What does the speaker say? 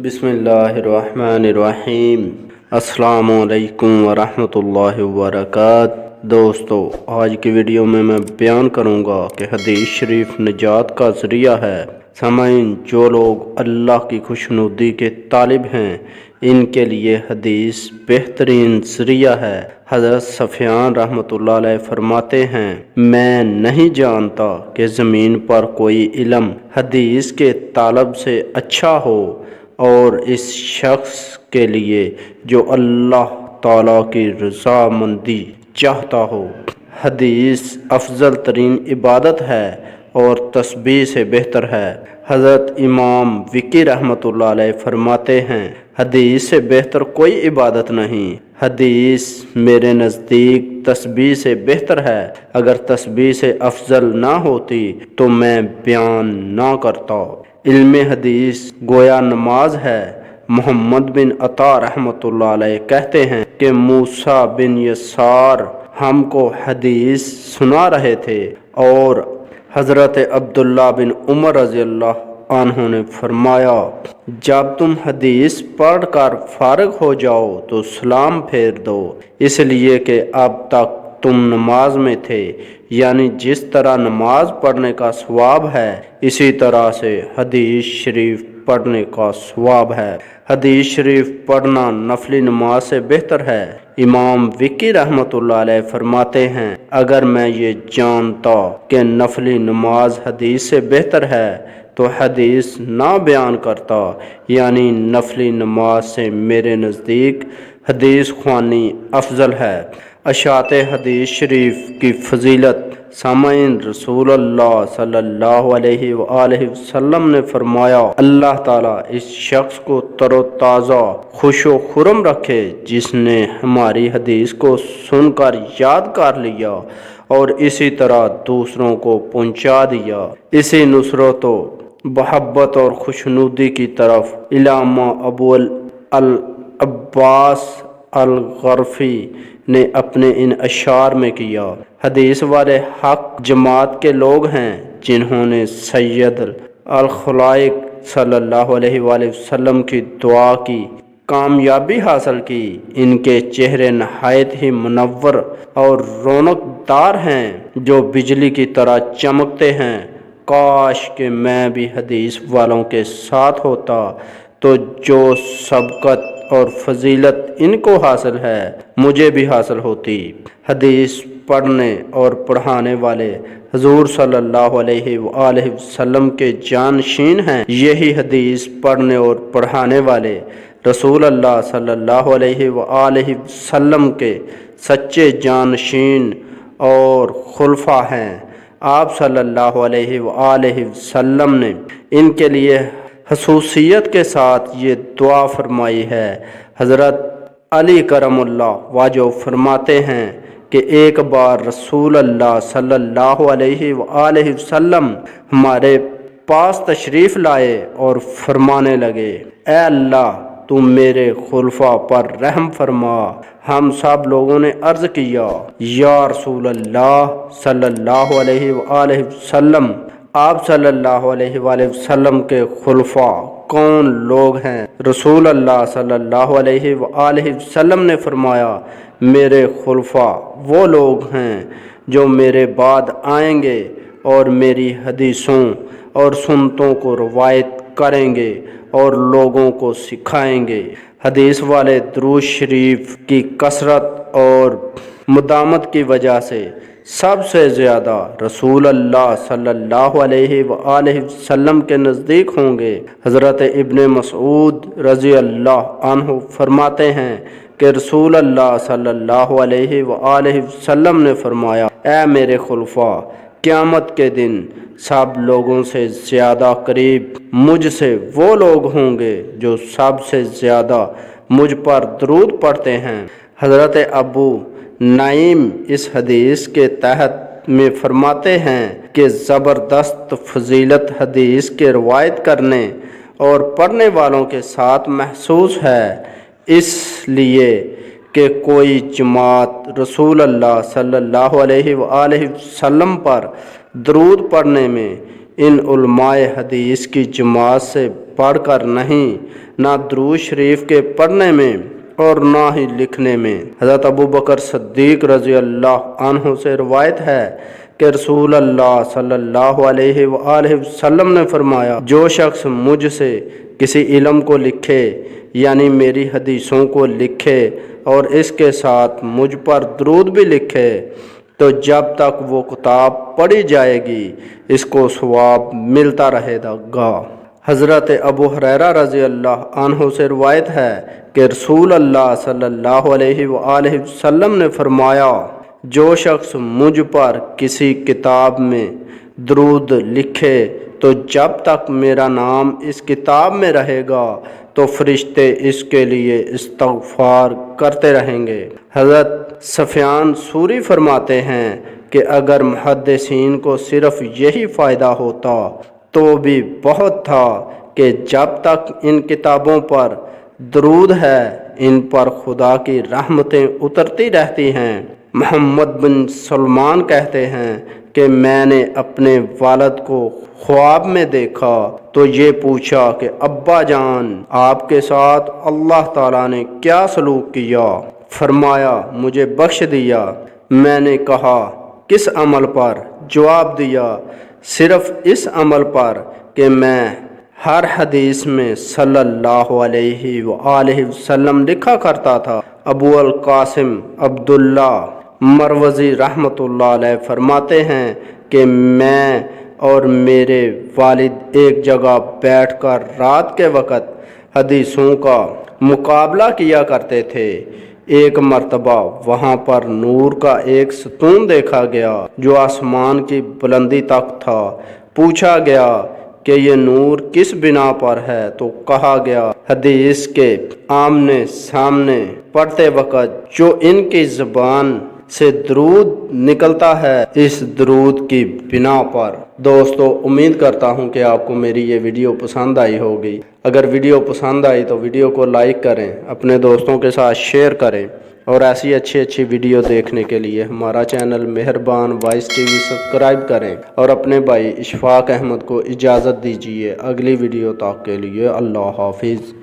بسم اللہ الرحمن الرحیم۔ السلام علیکم ورحمۃ اللہ وبرکاتہ۔ دوستو، آج کی ویڈیو میں بیان کروں گا کہ حدیث شریف نجات کا ذریعہ ہے۔ سامعین، جو لوگ اللہ کی خوشنودی کے طالب ہیں ان کے لیے حدیث بہترین ذریعہ ہے۔ حضرت سفیان رحمۃ اللہ علیہ فرماتے ہیں، میں نہیں جانتا کہ زمین پر کوئی علم حدیث کے طالب سے اچھا ہو اور اس شخص کے لیے جو اللہ تعالیٰ کی رضامندی چاہتا ہو۔ حدیث افضل ترین عبادت ہے اور تسبیح سے بہتر ہے۔ حضرت امام وقی رحمۃ اللہ علیہ فرماتے ہیں، حدیث سے بہتر کوئی عبادت نہیں۔ حدیث میرے نزدیک تسبیح سے بہتر ہے۔ اگر تسبیح سے افضل نہ ہوتی تو میں بیان نہ کرتا۔ علم حدیث گویا نماز ہے۔ محمد بن عطا رحمۃ اللہ علیہ کہتے ہیں کہ موسیٰ بن یسار ہم کو حدیث سنا رہے تھے اور حضرت عبداللہ بن عمر رضی اللہ عنہ نے فرمایا، جب تم حدیث پڑھ کر فارغ ہو جاؤ تو سلام پھیر دو، اس لیے کہ اب تک تم نماز میں تھے، یعنی جس طرح نماز پڑھنے کا ثواب ہے اسی طرح سے حدیث شریف پڑھنے کا ثواب ہے۔ حدیث شریف پڑھنا نفلی نماز سے بہتر ہے۔ امام وقی رحمۃ اللہ علیہ فرماتے ہیں، اگر میں یہ جانتا کہ نفلی نماز حدیث سے بہتر ہے تو حدیث نہ بیان کرتا، یعنی نفلی نماز سے میرے نزدیک حدیث خوانی افضل ہے۔ اشاعت حدیث شریف کی فضیلت۔ سامعین، رسول اللہ صلی اللہ علیہ وآلہ وسلم نے فرمایا، اللہ تعالیٰ اس شخص کو تر و تازہ خوش و خرم رکھے جس نے ہماری حدیث کو سن کر یاد کر لیا اور اسی طرح دوسروں کو پہنچا دیا۔ اسی نصرت و محبت اور خوشنودی کی طرف علامہ ابو العباس الغرفی نے اپنے ان اشعار میں کیا۔ حدیث والے حق جماعت کے لوگ ہیں جنہوں نے سید الخلائق صلی اللہ علیہ وآلہ وسلم کی دعا کی کامیابی حاصل کی۔ ان کے چہرے نہایت ہی منور اور رونق دار ہیں جو بجلی کی طرح چمکتے ہیں۔ کاش کہ میں بھی حدیث والوں کے ساتھ ہوتا تو جو سبقت اور فضیلت ان کو حاصل ہے مجھے بھی حاصل ہوتی۔ حدیث پڑھنے اور پڑھانے والے حضور صلی اللہ علیہ وآلہ وسلم کے جانشین ہیں۔ یہی حدیث پڑھنے اور پڑھانے والے رسول اللہ صلی اللہ علیہ وآلہ وسلم کے سچے جانشین اور خلفاء ہیں۔ آپ صلی اللہ علیہ وآلہ وسلم نے ان کے لیے خصوصیت کے ساتھ یہ دعا فرمائی ہے۔ حضرت علی کرم اللہ وجہ فرماتے ہیں کہ ایک بار رسول اللہ صلی اللہ علیہ وآلہ وسلم ہمارے پاس تشریف لائے اور فرمانے لگے، اے اللہ، تم میرے خلفاء پر رحم فرما۔ ہم سب لوگوں نے عرض کیا، یا رسول اللہ صلی اللہ علیہ وآلہ وسلم، آپ صلی اللہ علیہ وآلہ وسلم کے خلفاء کون لوگ ہیں؟ رسول اللہ صلی اللہ علیہ وآلہ وسلم نے فرمایا، میرے خلفاء وہ لوگ ہیں جو میرے بعد آئیں گے اور میری حدیثوں اور سنتوں کو روایت کریں گے اور لوگوں کو سکھائیں گے۔ حدیث والے درود شریف کی کثرت اور مداومت کی وجہ سے سب سے زیادہ رسول اللہ صلی اللہ علیہ وآلہ وسلم کے نزدیک ہوں گے۔ حضرت ابن مسعود رضی اللہ عنہ فرماتے ہیں کہ رسول اللہ صلی اللہ علیہ وآلہ وسلم نے فرمایا، اے میرے خلفاء، قیامت کے دن سب لوگوں سے زیادہ قریب مجھ سے وہ لوگ ہوں گے جو سب سے زیادہ مجھ پر درود پڑھتے ہیں۔ حضرت ابو نعیم اس حدیث کے تحت میں فرماتے ہیں کہ زبردست فضیلت حدیث کے روایت کرنے اور پڑھنے والوں کے ساتھ محسوس ہے، اس لیے کہ کوئی جماعت رسول اللہ صلی اللہ علیہ وآلہ وسلم پر درود پڑھنے میں ان علماء حدیث کی جماعت سے پڑھ کر نہیں، نہ درود شریف کے پڑھنے میں اور نہ ہی لکھنے میں۔ حضرت ابو بکر صدیق رضی اللہ عنہ سے روایت ہے کہ رسول اللہ صلی اللہ علیہ وآلہ وسلم نے فرمایا، جو شخص مجھ سے کسی علم کو لکھے یعنی میری حدیثوں کو لکھے اور اس کے ساتھ مجھ پر درود بھی لکھے تو جب تک وہ کتاب پڑھی جائے گی اس کو ثواب ملتا رہے گا۔ حضرت ابو ہریرہ رضی اللہ عنہ سے روایت ہے کہ رسول اللہ صلی اللہ علیہ وآلہ وسلم نے فرمایا، جو شخص مجھ پر کسی کتاب میں درود لکھے تو جب تک میرا نام اس کتاب میں رہے گا تو فرشتے اس کے لیے استغفار کرتے رہیں گے۔ حضرت سفیان ثوری فرماتے ہیں کہ اگر محدثین کو صرف یہی فائدہ ہوتا تو بھی بہت تھا کہ جب تک ان کتابوں پر درود ہے ان پر خدا کی رحمتیں اترتی رہتی ہیں۔ محمد بن سلمان کہتے ہیں کہ میں نے اپنے والد کو خواب میں دیکھا تو یہ پوچھا کہ ابا جان آپ کے ساتھ اللہ تعالیٰ نے کیا سلوک کیا؟ فرمایا مجھے بخش دیا۔ میں نے کہا کس عمل پر؟ جواب دیا صرف اس عمل پر کہ میں ہر حدیث میں صلی اللہ علیہ وآلہ وسلم لکھا کرتا تھا۔ ابو القاسم عبداللہ مروزی رحمۃ اللہ علیہ فرماتے ہیں کہ میں اور میرے والد ایک جگہ بیٹھ کر رات کے وقت حدیثوں کا مقابلہ کیا کرتے تھے۔ ایک مرتبہ وہاں پر نور کا ایک ستون دیکھا گیا جو آسمان کی بلندی تک تھا۔ پوچھا گیا کہ یہ نور کس بنا پر ہے تو کہا گیا حدیث کے آمنے سامنے پڑھتے وقت جو ان کی زبان سے درود نکلتا ہے اس درود کی بنا پر۔ دوستو امید کرتا ہوں کہ آپ کو میری یہ ویڈیو پسند آئی ہوگی۔ اگر ویڈیو پسند آئی تو ویڈیو کو لائک کریں، اپنے دوستوں کے ساتھ شیئر کریں اور ایسی اچھی ویڈیو دیکھنے کے لیے ہمارا چینل مہربان وائس ٹی وی سبسکرائب کریں اور اپنے بھائی اشفاق احمد کو اجازت دیجیے۔ اگلی ویڈیو تک کے لیے اللہ حافظ۔